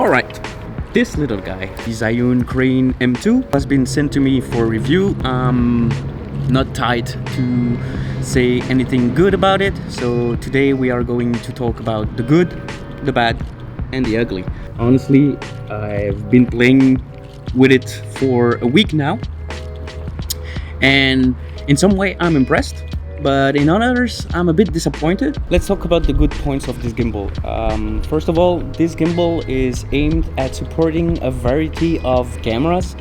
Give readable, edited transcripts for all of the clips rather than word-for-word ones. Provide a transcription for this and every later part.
Alright, this little guy, the Zhiyun Crane M2, has been sent to me for review. Not tied to say anything good about it, so today we are going to talk about the good, the bad, and the ugly. Honestly, I've been playing with it for a week now, and in some way I'm impressed, but in others I'm a bit disappointed. Let's talk about the good points of this gimbal. First of all, this gimbal is aimed at supporting a variety of cameras.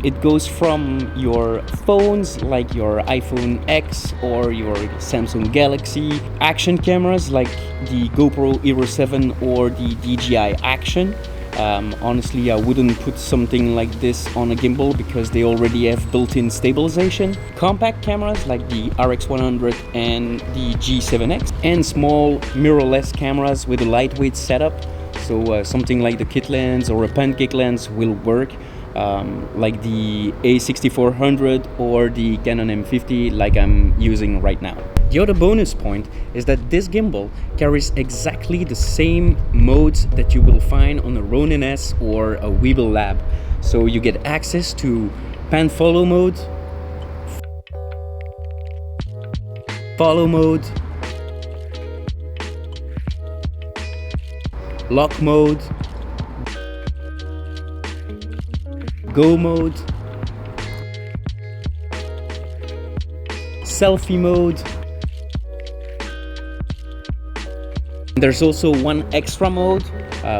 It goes from your phones like your iPhone X or your Samsung Galaxy, action cameras like the GoPro Hero 7 or the DJI Action. Honestly, I wouldn't put something like this on a gimbal because they already have built-in stabilization. Compact cameras like the RX100 and the G7X, and small mirrorless cameras with a lightweight setup. So something like the kit lens or a pancake lens will work. Like the A6400 or the Canon M50 like I'm using right now. The other bonus point is that this gimbal carries exactly the same modes that you will find on a Ronin S or a Weebill Lab. So you get access to pan follow mode, follow mode, lock mode, go mode, selfie mode. There's also one extra mode,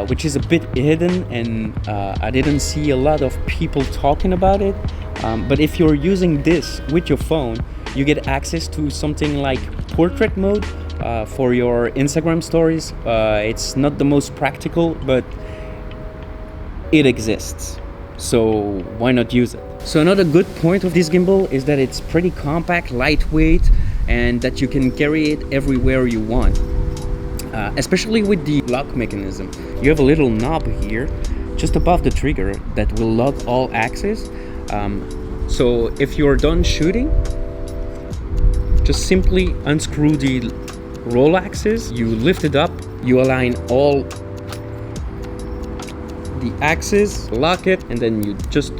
which is a bit hidden, and I didn't see a lot of people talking about it. But if you're using this with your phone, you get access to something like portrait mode for your Instagram stories. It's not the most practical, but it exists. So why not use it? So another good point of this gimbal is that it's pretty compact, lightweight, and that you can carry it everywhere you want. Especially with the lock mechanism. You have a little knob here, just above the trigger, that will lock all axes. So if you're done shooting, just simply unscrew the roll axis, you lift it up, you align all the axes, lock it, and then you just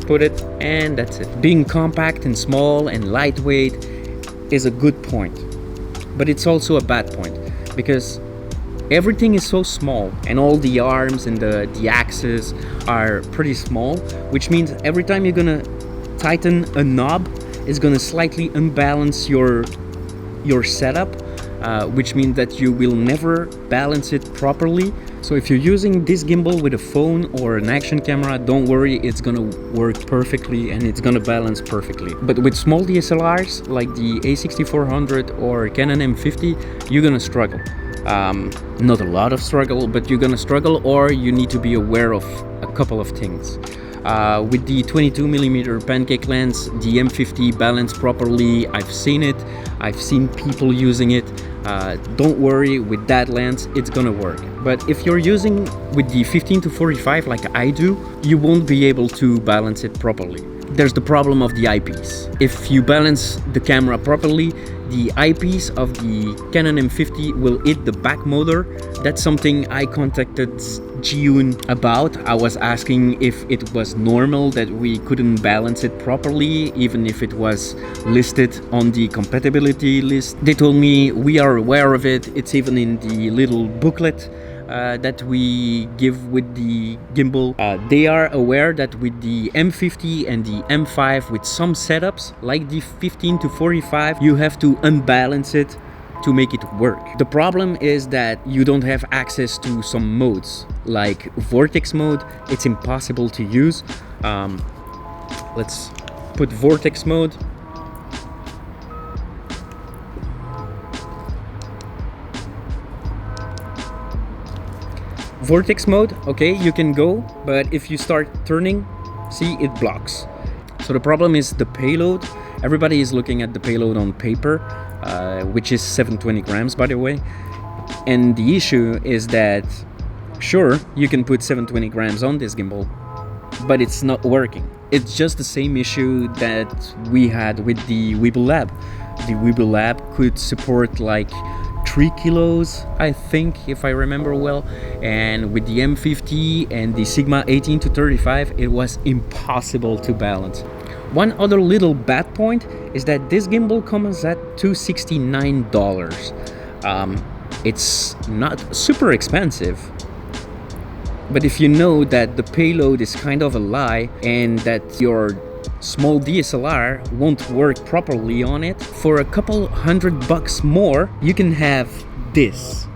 put it, and that's it. Being compact and small and lightweight is a good point, but it's also a bad point because everything is so small and all the arms and the axes are pretty small, which means every time you're gonna tighten a knob, it's gonna slightly unbalance your setup, which means that you will never balance it properly. So if you're using this gimbal with a phone or an action camera, don't worry, it's gonna work perfectly and it's gonna balance perfectly. But with small DSLRs like the A6400 or Canon M50, you're gonna struggle. Not a lot of struggle, but you're gonna struggle, or you need to be aware of a couple of things. With the 22mm pancake lens, the M50 balanced properly. I've seen it, I've seen people using it. Don't worry, with that lens it's gonna work. But if you're using with the 15-45 like I do, you won't be able to balance it properly. There's the problem of the eyepiece. If you balance the camera properly, the eyepiece of the Canon M50 will hit the back motor. That's something I contacted Zhiyun about. I was asking if it was normal that we couldn't balance it properly, even if it was listed on the compatibility list. They told me we are aware of it. It's even in the little booklet that we give with the gimbal. They are aware that with the M50 and the M5, with some setups like the 15-45, you have to unbalance it to make it work. The problem is that you don't have access to some modes like Vortex mode. It's impossible to use. Let's put Vortex mode. Vortex mode, okay, you can go, but if you start turning, see, it blocks. So the problem is the payload. Everybody is looking at the payload on paper, which is 720 grams, by the way. And the issue is that, sure, you can put 720 grams on this gimbal, but it's not working. It's just the same issue that we had with the Weebill Lab. The Weebill Lab could support like 3 kilos, I think, if I remember well. And with the M50 and the Sigma 18 to 35, it was impossible to balance. One other little bad point is that this gimbal comes at $269. It's not super expensive, but if you know that the payload is kind of a lie and that your small DSLR won't work properly on it, for a couple $100 more, you can have this.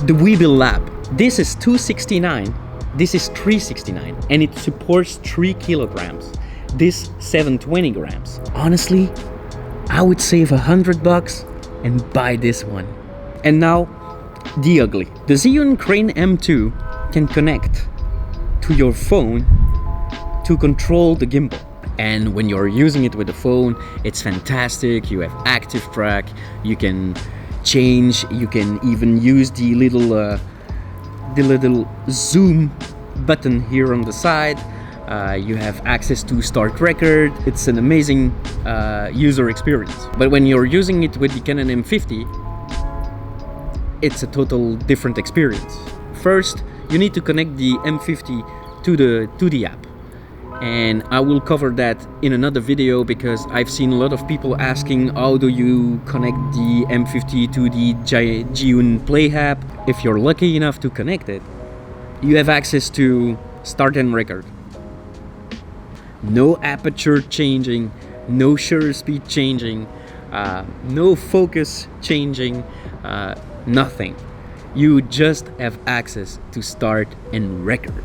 The Weebill Lab. This is $269. This is $369, and it supports 3 kilograms. This 720 grams. Honestly, I would save $100 and buy this one. And now, the ugly. The Zhiyun Crane M2 can connect to your phone to control the gimbal. And when you're using it with the phone, it's fantastic. You have active track, you can change, you can even use the little zoom button here on the side. You have access to start record. It's an amazing user experience. But when you're using it with the Canon M50, it's a total different experience. First, you need to connect the M50 to the app. And I will cover that in another video, because I've seen a lot of people asking how do you connect the M50 to the Zhiyun Play app. If you're lucky enough to connect it, you have access to start and record. No aperture changing, no shutter speed changing, no focus changing, nothing. You just have access to start and record.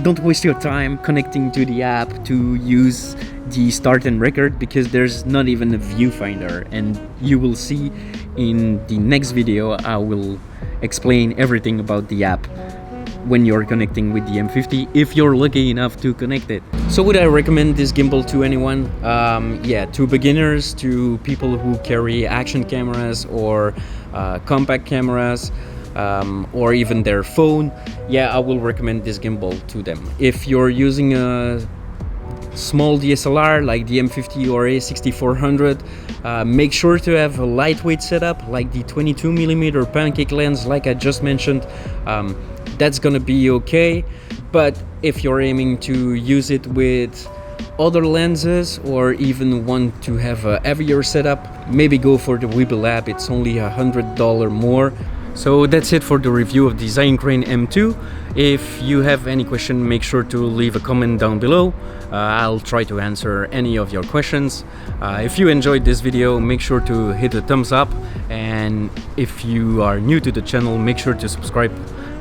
Don't waste your time connecting to the app to use the start and record, because there's not even a viewfinder, and you will see in the next video I will explain everything about the app when you're connecting with the M50, if you're lucky enough to connect it. So would I recommend this gimbal to anyone? Yeah, to beginners, to people who carry action cameras or compact cameras, or even their phone. Yeah, I will recommend this gimbal to them. If you're using a small DSLR like the M50 or A6400, make sure to have a lightweight setup like the 22mm pancake lens like I just mentioned. That's gonna be okay. But if you're aiming to use it with other lenses, or even want to have a heavier setup, maybe go for the Weebill Lab. It's only $100 more. So that's it for the review of the Zhiyun Crane M2. If you have any question, make sure to leave a comment down below. I'll try to answer any of your questions. If you enjoyed this video, make sure to hit the thumbs up, and if you are new to the channel, make sure to subscribe.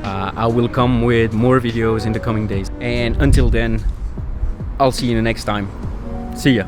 I will come with more videos in the coming days, and until then, I'll see you the next time. See ya.